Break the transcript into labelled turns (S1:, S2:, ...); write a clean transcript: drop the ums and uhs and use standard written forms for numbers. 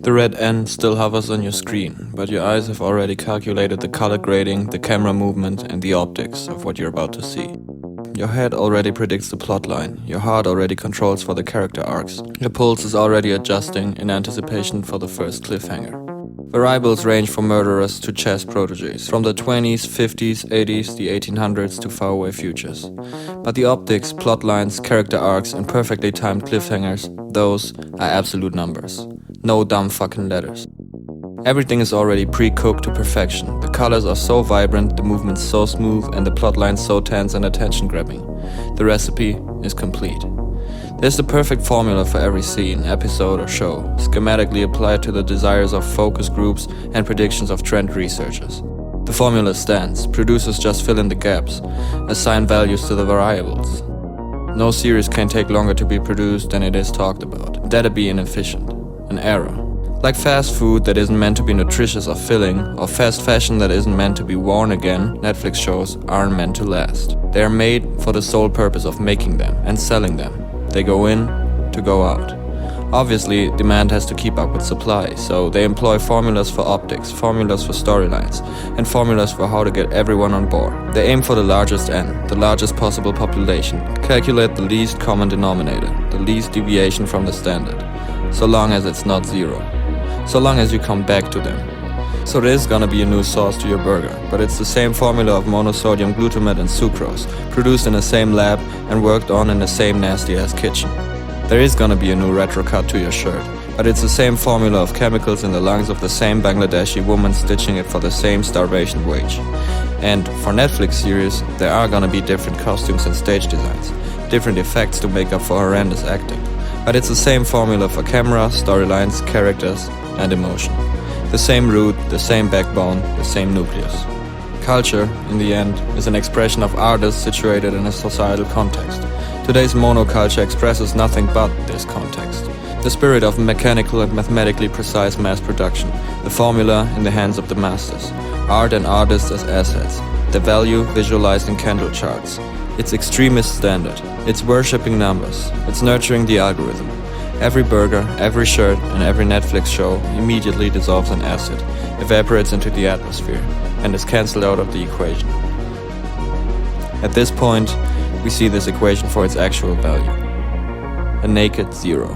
S1: The red N still hovers on your screen, but your eyes have already calculated the color grading, the camera movement, and the optics of what you're about to see. Your head already predicts the plotline, your heart already controls for the character arcs, your pulse is already adjusting in anticipation for the first cliffhanger. Variables range from murderers to chess proteges, from the 20s, 50s, 80s, the 1800s to faraway futures. But the optics, plotlines, character arcs, and perfectly timed cliffhangers, those are absolute numbers. No dumb fucking letters. Everything is already pre-cooked to perfection. The colors are so vibrant, the movements so smooth, and the plotlines so tense and attention-grabbing. The recipe is complete. There's the perfect formula for every scene, episode, or show, schematically applied to the desires of focus groups and predictions of trend researchers. The formula stands. Producers just fill in the gaps, assign values to the variables. No series can take longer to be produced than it is talked about. That'd be inefficient. An error. Like fast food that isn't meant to be nutritious or filling, or fast fashion that isn't meant to be worn again, Netflix shows aren't meant to last. They are made for the sole purpose of making them and selling them. They go in to go out. Obviously, demand has to keep up with supply, so they employ formulas for optics, formulas for storylines, and formulas for how to get everyone on board. They aim for the largest N, the largest possible population, calculate the least common denominator, the least deviation from the standard, so long as it's not zero, so long as you come back to them. So there's gonna be a new sauce to your burger, but it's the same formula of monosodium glutamate and sucrose, produced in the same lab and worked on in the same nasty-ass kitchen. There is gonna be a new retro cut to your shirt, but it's the same formula of chemicals in the lungs of the same Bangladeshi woman stitching it for the same starvation wage. And for Netflix series, there are gonna be different costumes and stage designs, different effects to make up for horrendous acting. But it's the same formula for camera, storylines, characters, and emotion. The same root, the same backbone, the same nucleus. Culture, in the end, is an expression of artists situated in a societal context. Today's monoculture expresses nothing but this context. The spirit of mechanical and mathematically precise mass production, the formula in the hands of the masters. Art and artists as assets, the value visualized in candle charts. It's extremist standard, it's worshipping numbers, it's nurturing the algorithm. Every burger, every shirt, and every Netflix show immediately dissolves in acid, evaporates into the atmosphere, and is cancelled out of the equation. At this point, we see this equation for its actual value. A naked zero.